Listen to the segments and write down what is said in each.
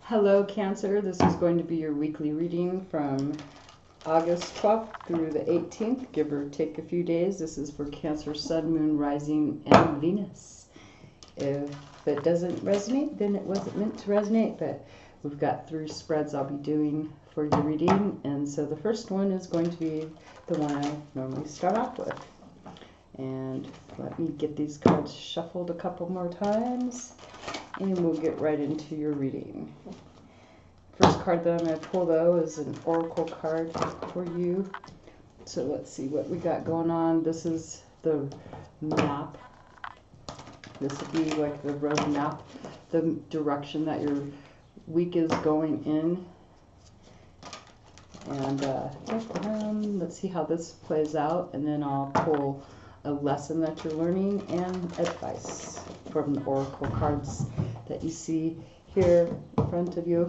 Hello, Cancer. This is going to be your weekly reading from August 12th through the 18th, give or take a few days. This is for Cancer, Sun, Moon, Rising, and Venus. If it doesn't resonate, then it wasn't meant to resonate, but we've got 3 spreads I'll be doing for your reading. And so the first one is going to be the one I normally start off with. And let me get these cards shuffled a couple more times, and we'll get right into your reading. First card that I'm going to pull, though, is an oracle card for you. So let's see what we got going on. This is the map. This would be like the road map, the direction that your week is going in. And let's see how this plays out, and then I'll pull a lesson that you're learning and advice from the oracle cards that you see here in front of you.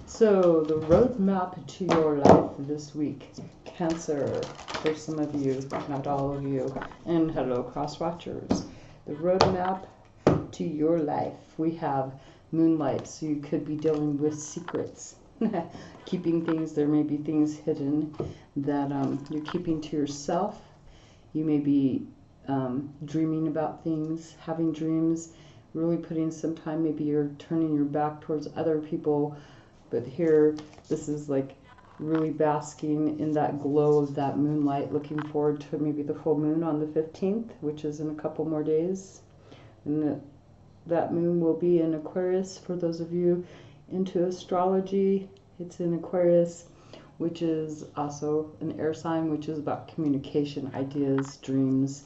So the roadmap to your life this week, Cancer, for some of you, not all of you, and hello, cross watchers. The roadmap to your life, we have moonlight, so you could be dealing with secrets, keeping things. There may be things hidden that you're keeping to yourself. You may be dreaming about things, having dreams, really putting some time. Maybe you're turning your back towards other people, but here this is like really basking in that glow of that moonlight, looking forward to maybe the full moon on the 15th, which is in a couple more days. And that moon will be in Aquarius. For those of you into astrology, it's in Aquarius, which is also an air sign, which is about communication, ideas, dreams,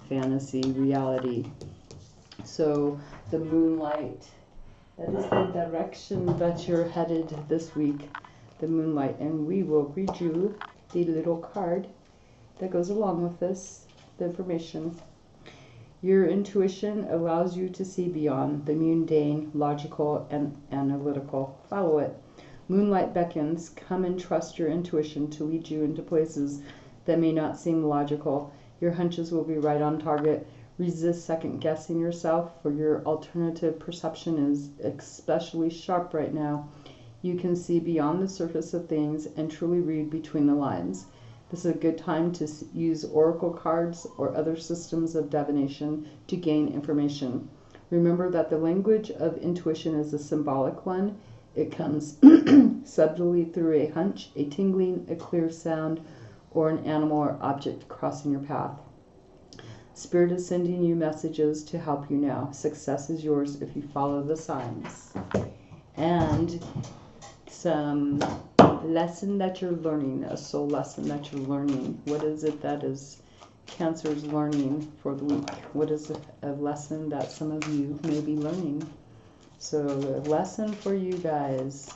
fantasy, reality. So the moonlight, that is the direction that you're headed this week, the moonlight. And we will read you the little card that goes along with this, the information. Your intuition allows you to see beyond the mundane, logical, and analytical. Follow it. Moonlight beckons. Come and trust your intuition to lead you into places that may not seem logical. Your hunches will be right on target. Resist second-guessing yourself, for your alternative perception is especially sharp right now. You can see beyond the surface of things and truly read between the lines. This is a good time to use oracle cards or other systems of divination to gain information. Remember that the language of intuition is a symbolic one. It comes subtly through a hunch, a tingling, a clear sound, or an animal or object crossing your path. Spirit is sending you messages to help you now. Success is yours if you follow the signs. And some lesson that you're learning, a soul lesson that you're learning. What is it that is Cancer's learning for the week? What is a lesson that some of you may be learning? So the lesson for you guys,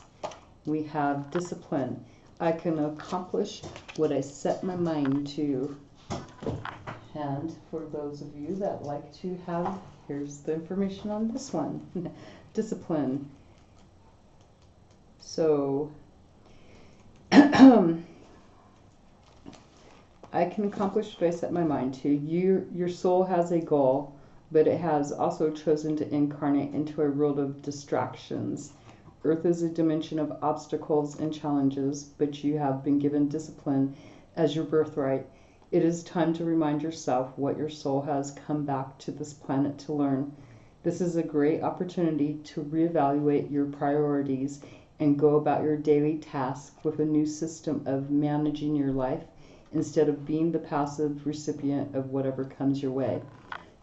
we have discipline. I can accomplish what I set my mind to. And for those of you that like to have, here's the information on this one. Discipline. So I can accomplish what I set my mind to. Your soul has a goal, but it has also chosen to incarnate into a world of distractions. Earth is a dimension of obstacles and challenges, but you have been given discipline as your birthright. It is time to remind yourself what your soul has come back to this planet to learn. This is a great opportunity to reevaluate your priorities and go about your daily tasks with a new system of managing your life instead of being the passive recipient of whatever comes your way.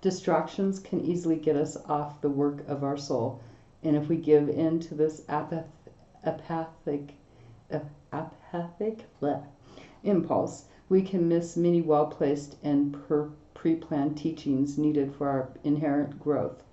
Distractions can easily get us off the work of our soul, and if we give in to this apathic impulse, we can miss many well-placed and pre-planned teachings needed for our inherent growth.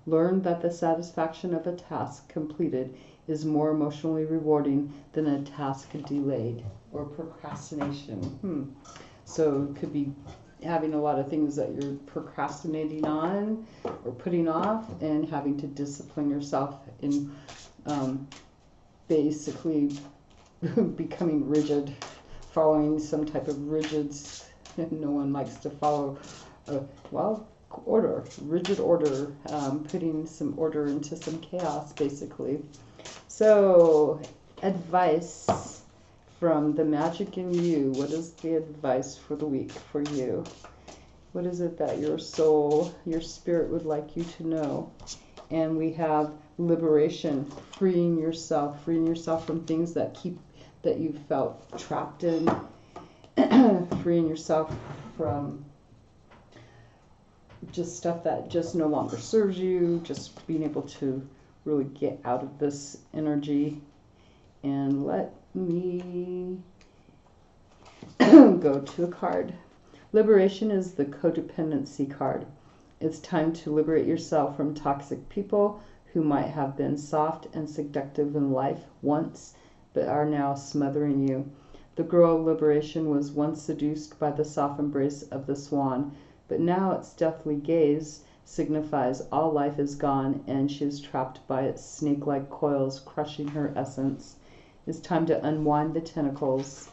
Learn that the satisfaction of a task completed is more emotionally rewarding than a task delayed or procrastination. So it could be having a lot of things that you're procrastinating on or putting off, and having to discipline yourself in basically becoming rigid, following some type of rigids. No one likes to follow rigid order, putting some order into some chaos, basically. So, advice from the magic in you. What is the advice for the week for you? What is it that your soul, your spirit would like you to know? And we have liberation, freeing yourself from things that you felt trapped in, freeing yourself from just stuff that just no longer serves you, just being able to really get out of this energy. And let me go to a card. Liberation is the codependency card. It's time to liberate yourself from toxic people who might have been soft and seductive in life once, but are now smothering you. The girl of liberation was once seduced by the soft embrace of the swan, but now its deathly gaze signifies all life is gone and she is trapped by its snake-like coils crushing her essence. It's time to unwind the tentacles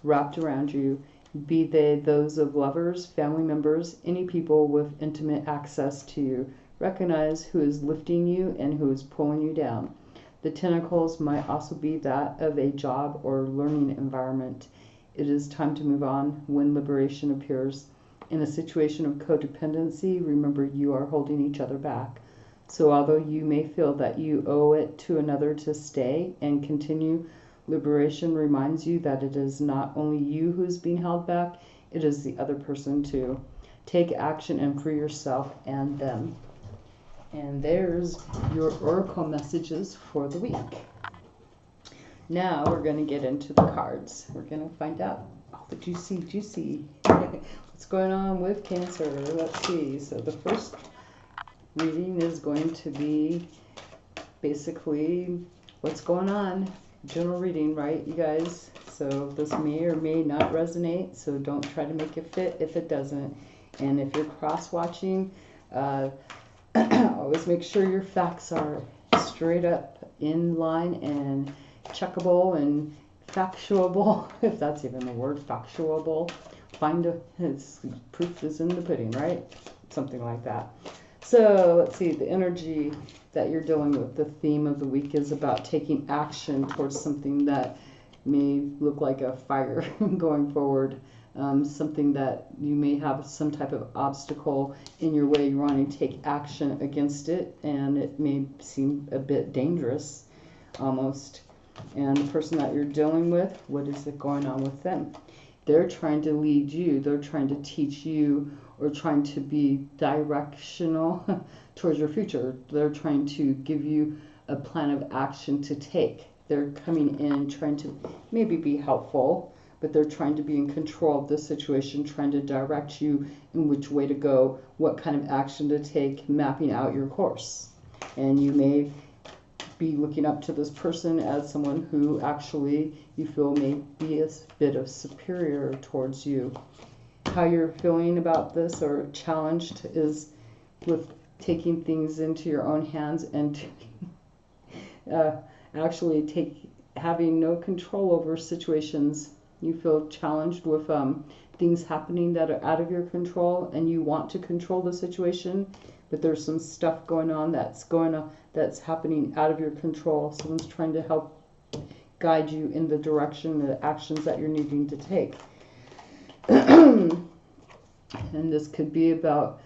wrapped around you, be they those of lovers, family members, any people with intimate access to you. Recognize who is lifting you and who is pulling you down. The tentacles might also be that of a job or learning environment. It is time to move on when liberation appears. In a situation of codependency, remember you are holding each other back. So although you may feel that you owe it to another to stay and continue, liberation reminds you that it is not only you who is being held back, it is the other person too. Take action and free yourself and them. And there's your oracle messages for the week. Now we're going to get into the cards. We're going to find out all the juicy what's going on with Cancer. Let's see. So the first reading is going to be basically what's going on. General reading, right, you guys? So this may or may not resonate, so don't try to make it fit if it doesn't. And if you're cross-watching, always make sure your facts are straight up in line and checkable and factuable, if that's even a word, factuable. Proof is in the pudding, right? Something like that. So let's see, the energy that you're dealing with, the theme of the week is about taking action towards something that may look like a fire going forward. Something that you may have some type of obstacle in your way. You want to take action against it, and it may seem a bit dangerous almost. And the person that you're dealing with, what is it going on with them? They're trying to lead you. They're trying to teach you or trying to be directional towards your future. They're trying to give you a plan of action to take. They're coming in trying to maybe be helpful, but they're trying to be in control of the situation, trying to direct you in which way to go, what kind of action to take, mapping out your course. And you may be looking up to this person as someone who actually you feel may be a bit of superior towards you. How you're feeling about this or challenged is with taking things into your own hands and actually having no control over situations. You feel challenged with things happening that are out of your control, and you want to control the situation, but there's some stuff going on that's happening out of your control. Someone's trying to help guide you in the direction, the actions that you're needing to take. And this could be about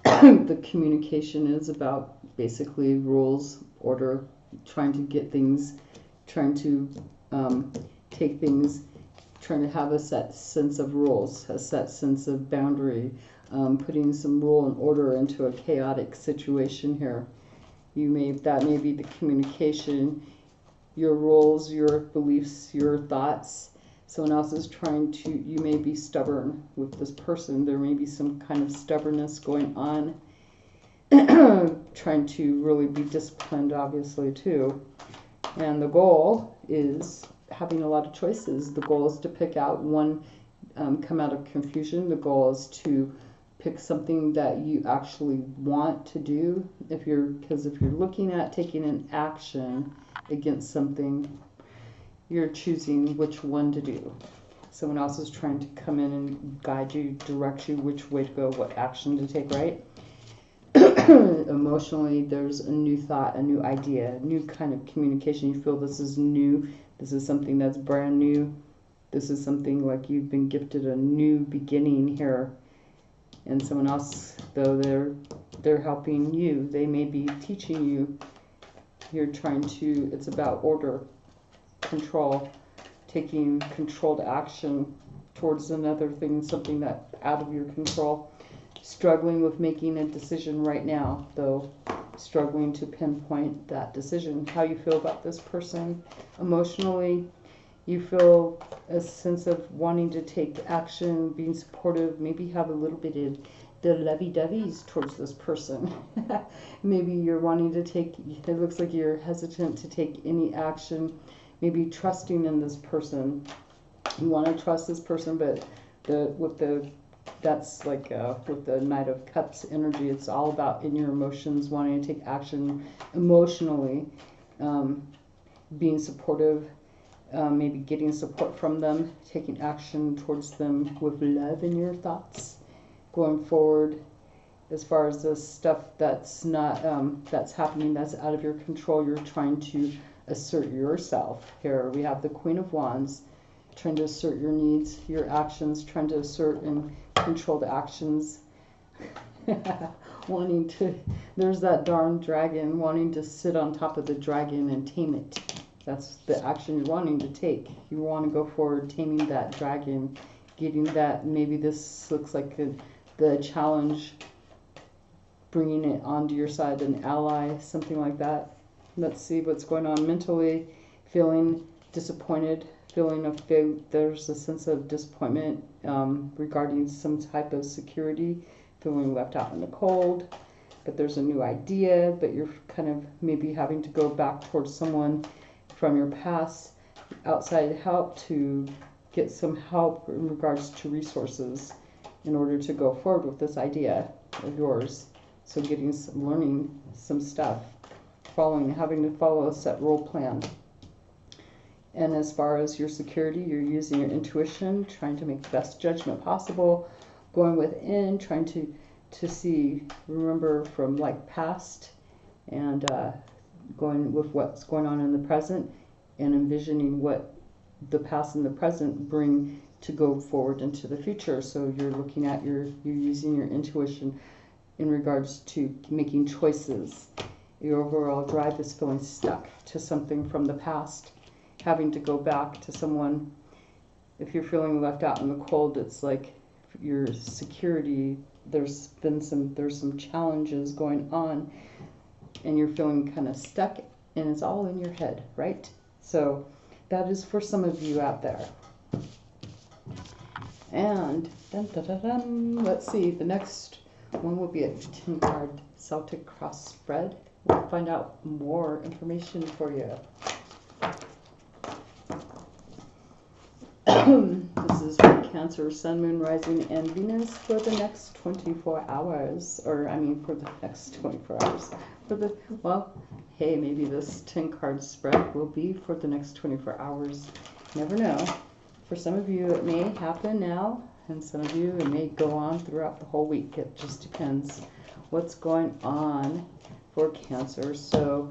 the communication is about basically rules, order, trying to get things, trying to take things, trying to have a set sense of rules, a set sense of boundary, putting some rule and order into a chaotic situation here. That may be the communication, your rules, your beliefs, your thoughts. Someone else is you may be stubborn with this person. There may be some kind of stubbornness going on. Trying to really be disciplined, obviously, too. And the goal is having a lot of choices. The goal is to pick out one, come out of confusion. The goal is to pick something that you actually want to do. Because if you're looking at taking an action against something, you're choosing which one to do. Someone else is trying to come in and guide you, direct you which way to go, what action to take, right? Emotionally, there's a new thought, a new idea, a new kind of communication. You feel this is new, this is something that's brand new, this is something like you've been gifted a new beginning here. And someone else, though, they're helping you. They may be teaching you. You're trying to, it's about order, control, taking controlled action towards another thing, something that's out of your control. Struggling with making a decision right now, though, struggling to pinpoint that decision. How you feel about this person emotionally, you feel a sense of wanting to take action, being supportive, maybe have a little bit of the lovey-doveys towards this person. Maybe you're wanting to take, it looks like you're hesitant to take any action, maybe trusting in this person. You want to trust this person, but that's like with the Knight of Cups energy, it's all about in your emotions, wanting to take action emotionally, being supportive, maybe getting support from them, taking action towards them with love in your thoughts, going forward. As far as the stuff that's not that's happening, that's out of your control, you're trying to assert yourself. Here we have the Queen of Wands, trying to assert your needs, your actions, trying to assert and control the actions. Wanting to, there's that darn dragon, wanting to sit on top of the dragon and tame it. That's the action you're wanting to take. You want to go forward, taming that dragon, getting that, maybe this looks like the challenge, bringing it onto your side, an ally, something like that. Let's see what's going on mentally, feeling disappointed, feeling of there's a sense of disappointment regarding some type of security, feeling left out in the cold, but there's a new idea, but you're kind of maybe having to go back towards someone from your past, outside help, to get some help in regards to resources in order to go forward with this idea of yours. So getting some, learning some stuff, having to follow a set role plan. And as far as your security, you're using your intuition, trying to make the best judgment possible, going within, trying to see, remember from like past, and going with what's going on in the present, and envisioning what the past and the present bring to go forward into the future. So you're looking at you're using your intuition in regards to making choices. Your overall drive is feeling stuck to something from the past, having to go back to someone. If you're feeling left out in the cold, it's like your security, there's some challenges going on, and you're feeling kind of stuck, and it's all in your head, right? So that is for some of you out there. And dun, dun, dun, dun, let's see, the next one will be a 10-card Celtic cross spread. We'll find out more information for you. This is for Cancer, Sun, Moon, Rising, and Venus for the next 24 hours. Or, I mean, for the next 24 hours. Well, hey, maybe this 10-card spread will be for the next 24 hours. Never know. For some of you, it may happen now, and some of you, it may go on throughout the whole week. It just depends what's going on for Cancer. So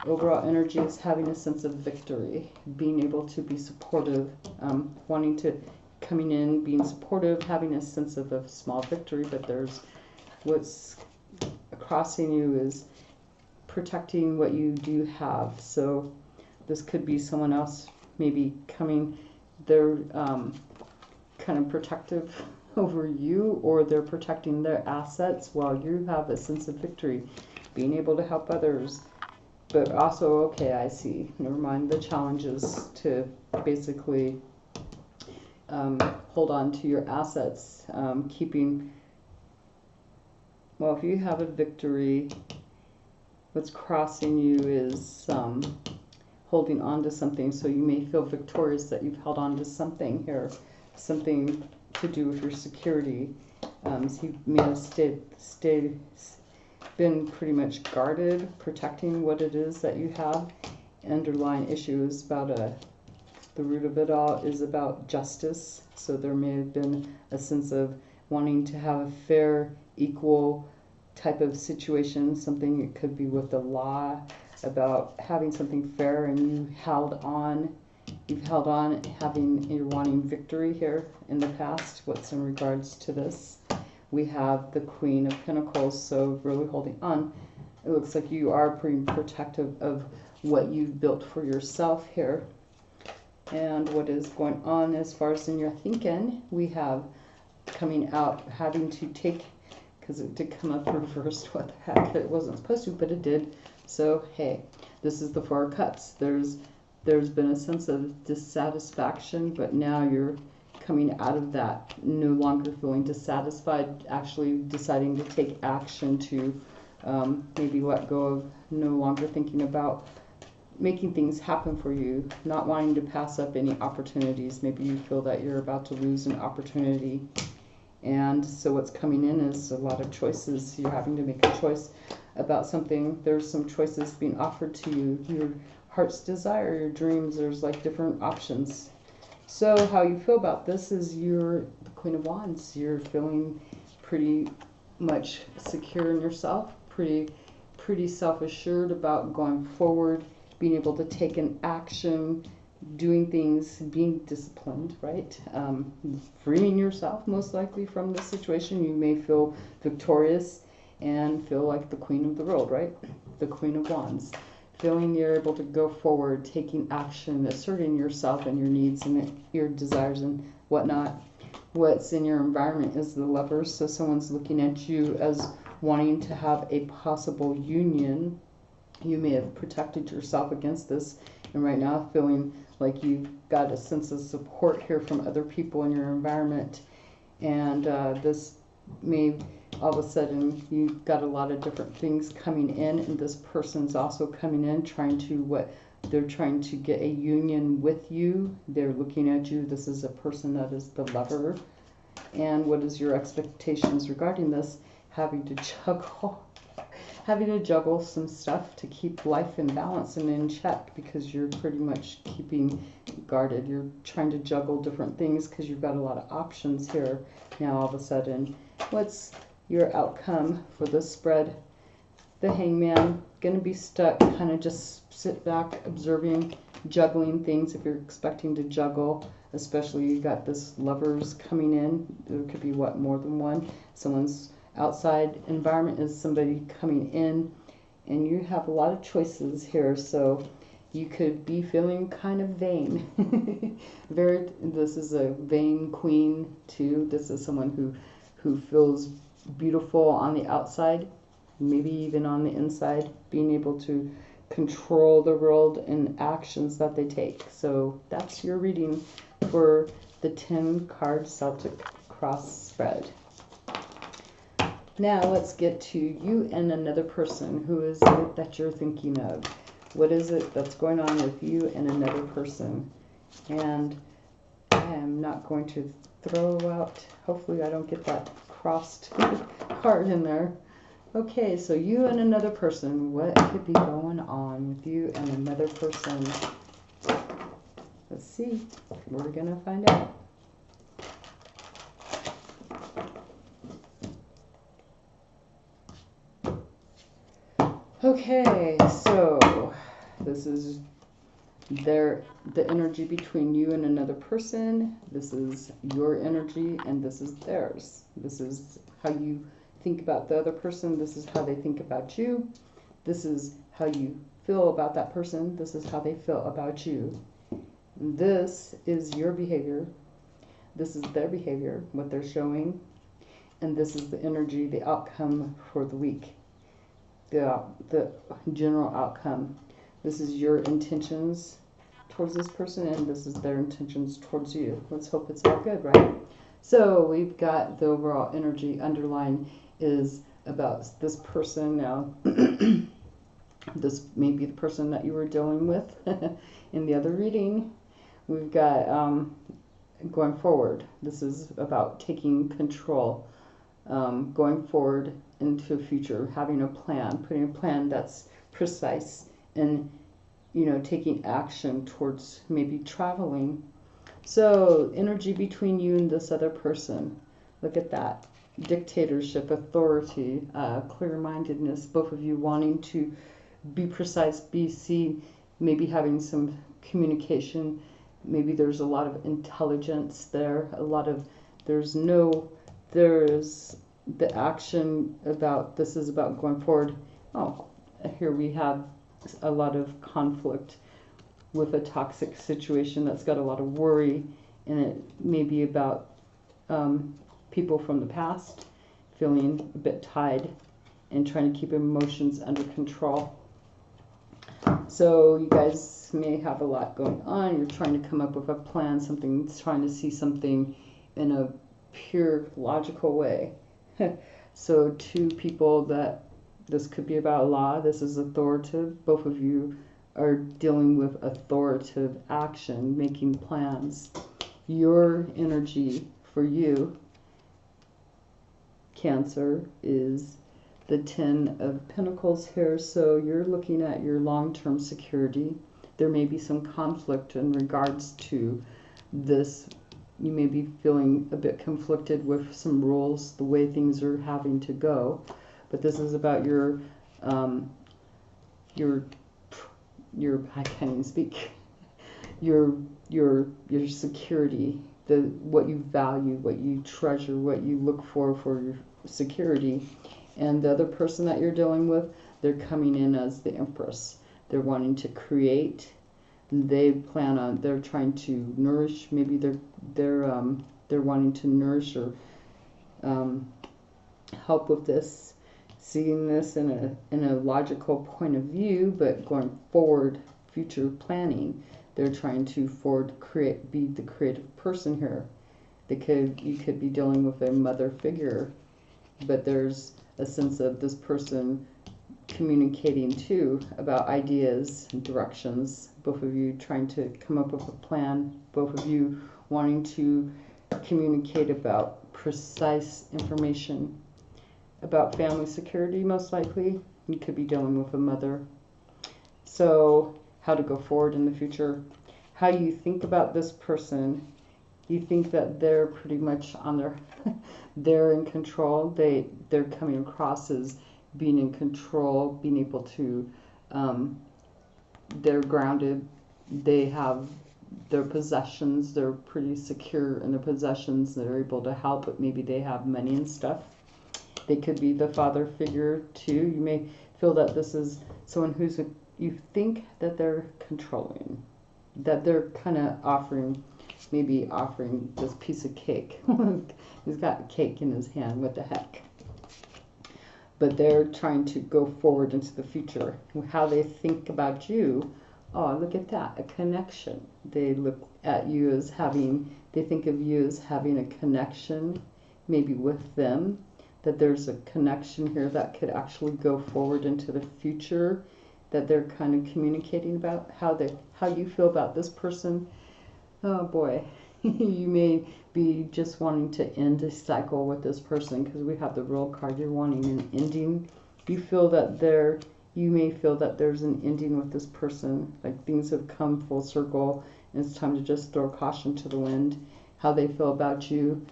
overall energy is having a sense of victory, being able to be supportive, wanting to, coming in, being supportive, having a sense of a small victory, but there's what's crossing you is protecting what you do have. So this could be someone else maybe coming, they're kind of protective over you, or they're protecting their assets while you have a sense of victory, being able to help others. But also, okay, I see, never mind the challenges to basically hold on to your assets, keeping, well, if you have a victory, what's crossing you is holding on to something. So you may feel victorious that you've held on to something here, something to do with your security. So you may have been pretty much guarded, protecting what it is that you have. Underlying issue is about the root of it all is about justice. So there may have been a sense of wanting to have a fair, equal type of situation, something it could be with the law, about having something fair and you've held on, you're wanting victory here in the past. What's in regards to this? We have the Queen of Pentacles, so really holding on. It looks like you are pretty protective of what you've built for yourself here. And what is going on as far as in your thinking, we have coming out, having to take, because it did come up reversed, what the heck, it wasn't supposed to, but it did. So hey, this is the Four of Cups. There's been a sense of dissatisfaction, but now you're coming out of that, no longer feeling dissatisfied, actually deciding to take action to maybe let go of, no longer thinking about making things happen for you, not wanting to pass up any opportunities. Maybe you feel that you're about to lose an opportunity. And so what's coming in is a lot of choices. You're having to make a choice about something. There's some choices being offered to you. Your heart's desire, your dreams, there's like different options. So how you feel about this is you're the Queen of Wands. You're feeling pretty much secure in yourself, pretty self-assured about going forward, being able to take an action, doing things, being disciplined, right? Freeing yourself most likely from this situation. You may feel victorious and feel like the Queen of the world, right? The Queen of Wands. Feeling you're able to go forward, taking action, asserting yourself and your needs and your desires and whatnot. What's in your environment is the Lovers. So someone's looking at you as wanting to have a possible union. You may have protected yourself against this, and right now feeling like you've got a sense of support here from other people in your environment. And this may, all of a sudden, you've got a lot of different things coming in, and this person's also coming in they're trying to get a union with you. They're looking at you. This is a person that is the Lover. And what is your expectations regarding this? Having to juggle some stuff to keep life in balance and in check, because you're pretty much keeping guarded. You're trying to juggle different things because you've got a lot of options here. Now all of a sudden, what's your outcome for this spread? The Hangman, going to be stuck, kind of just sit back, observing, juggling things if you're expecting to juggle, especially you got this Lovers coming in. There could be, what, more than one? Someone's outside environment is somebody coming in, and you have a lot of choices here. So you could be feeling kind of vain. This is a vain queen too. This is someone who feels beautiful on the outside, maybe even on the inside, being able to control the world and actions that they take. So that's your reading for the 10 card Celtic cross spread. Now let's get to you and another person. Who is it that you're thinking of? What is it that's going on with you and another person? And I am not going to throw out, hopefully I don't get that crossed card in there. Okay, so you and another person. What could be going on with you and another person? Let's see. We're going to find out. Okay, so this is the energy between you and another person. This is your energy and this is theirs. This is how you think about the other person. This is how they think about you. This is how you feel about that person. This is how they feel about you. This is your behavior. This is their behavior, what they're showing. And this is the energy, the outcome for the week. The general outcome. This is your intentions towards this person, and this is their intentions towards you. Let's hope it's all good, right? So we've got the overall energy underlying is about this person now. This may be the person that you were dealing with in the other reading. We've got going forward. This is about taking control, going forward into the future, having a plan, putting a plan that's precise, and taking action towards maybe traveling. So energy between you and this other person. Look at that. dictatorship, authority, clear-mindedness, both of you wanting to be precise, be seen, maybe having some communication. Maybe there's a lot of intelligence there, there's the action about, this is about going forward. Oh, here we have a lot of conflict with a toxic situation that's got a lot of worry, and it may be about people from the past feeling a bit tied and trying to keep emotions under control. So you guys may have a lot going on. You're trying to come up with a plan, trying to see something in a pure logical way. So two people that this could be about law. This is authoritative. Both of you are dealing with authoritative action, making plans. Your energy for you, Cancer, is the Ten of Pentacles here. So you're looking at your long-term security. There may be some conflict in regards to this. You may be feeling a bit conflicted with some rules, the way things are having to go. But this is about your I can't even speak. Your security, what you value, what you treasure, what you look for your security. And the other person that you're dealing with, they're coming in as the Empress. They're wanting to create. They're trying to nourish. Maybe they're wanting to nourish or help with this, seeing this in a logical point of view, but going forward, future planning. They're trying to be the creative person here. You could be dealing with a mother figure, but there's a sense of this person communicating too about ideas and directions. Both of you trying to come up with a plan. Both of you wanting to communicate about precise information about family security, most likely. You could be dealing with a mother. So how to go forward in the future. How you think about this person. You think that they're pretty much on they're in control. They're coming across as being in control, being able to, they're grounded. They have their possessions. They're pretty secure in their possessions. They're able to help, but maybe they have money and stuff. They could be the father figure too. You may feel that this is someone you think that they're controlling, that they're kind of offering this piece of cake. He's got cake in his hand, what the heck. But they're trying to go forward into the future. How they think about you, oh, look at that, a connection. They look at you as they think of you as having a connection, maybe with them, that there's a connection here that could actually go forward into the future, that they're kind of communicating about how you feel about this person. Oh boy, you may be just wanting to end a cycle with this person because we have the World card. You're wanting an ending. You may feel that there's an ending with this person, like things have come full circle and it's time to just throw caution to the wind. How they feel about you,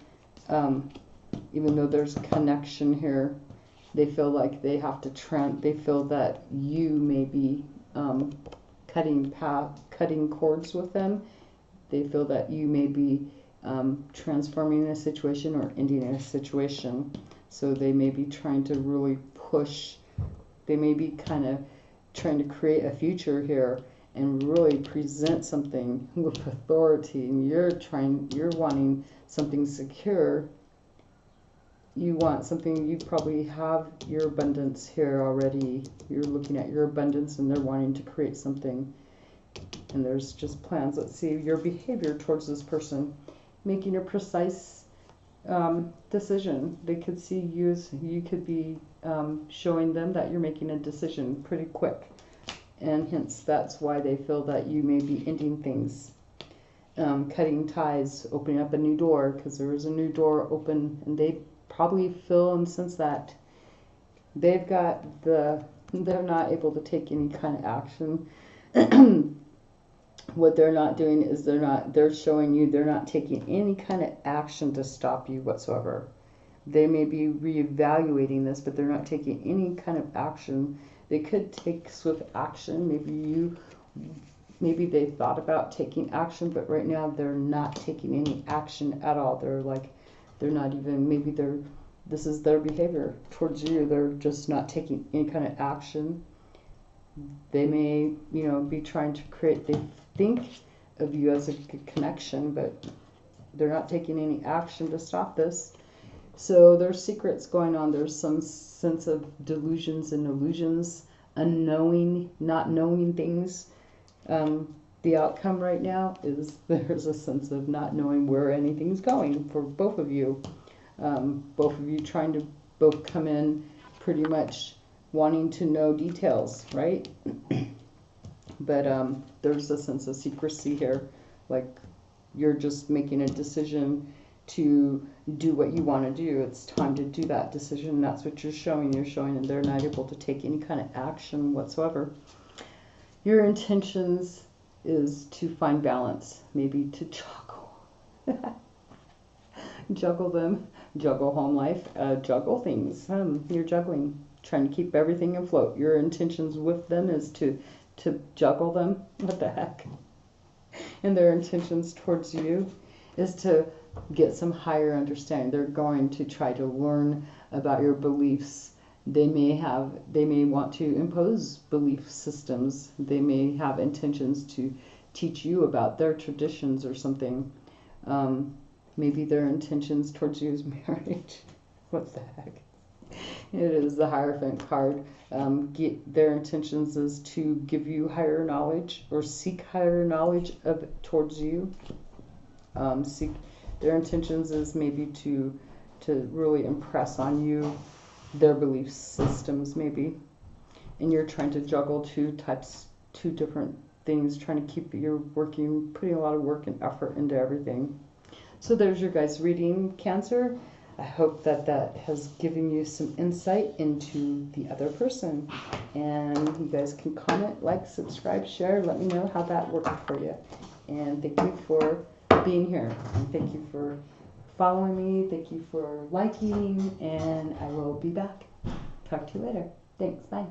even though there's connection here, they feel like they have to they feel that you may be cutting cords with them. They feel that you may be transforming a situation or ending a situation. So they may be trying to really push. They may be kind of trying to create a future here and really present something with authority. And you're wanting something secure. You want something, you probably have your abundance here already. You're looking at your abundance and they're wanting to create something. And there's just plans. Let's see your behavior towards this person. Making a precise decision. They could see you could be showing them that you're making a decision pretty quick. And hence that's why they feel that you may be ending things. Cutting ties, opening up a new door, because there is a new door open, and they probably feel and sense that they're not able to take any kind of action. What they're not doing is they're showing you they're not taking any kind of action to stop you whatsoever. They may be reevaluating this, but they're not taking any kind of action. They could take swift action. Maybe they thought about taking action, but right now they're not taking any action at all. They're not even, this is their behavior towards you. They're just not taking any kind of action. They may, be trying to they think of you as a good connection, but they're not taking any action to stop this. So there's secrets going on. There's some sense of delusions and illusions, unknowing, not knowing things. The outcome right now is there's a sense of not knowing where anything's going for both of you. Both of you trying to both come in pretty much wanting to know details, right? But there's a sense of secrecy here, like you're just making a decision to do what you want to do. It's time to do that decision. That's what you're showing. You're showing that they're not able to take any kind of action whatsoever. Your intentions is to find balance, maybe to juggle home life, juggle things. You're juggling, trying to keep everything afloat. Your intentions with them is to juggle them. What the heck? And their intentions towards you is to get some higher understanding. They're going to try to learn about your beliefs. They may want to impose belief systems. They may have intentions to teach you about their traditions or something. Maybe their intentions towards you is marriage. What the heck? It is the Hierophant card. Their intentions is to give you higher knowledge or seek higher knowledge towards you. Their intentions is maybe to really impress on you their belief systems, maybe. And you're trying to juggle two different things, trying to keep putting a lot of work and effort into everything. So there's your guys' reading, Cancer. I hope that has given you some insight into the other person. And you guys can comment, like, subscribe, share. Let me know how that worked for you. And thank you for being here. And thank you for following me. Thank you for liking. And I will be back. Talk to you later. Thanks. Bye.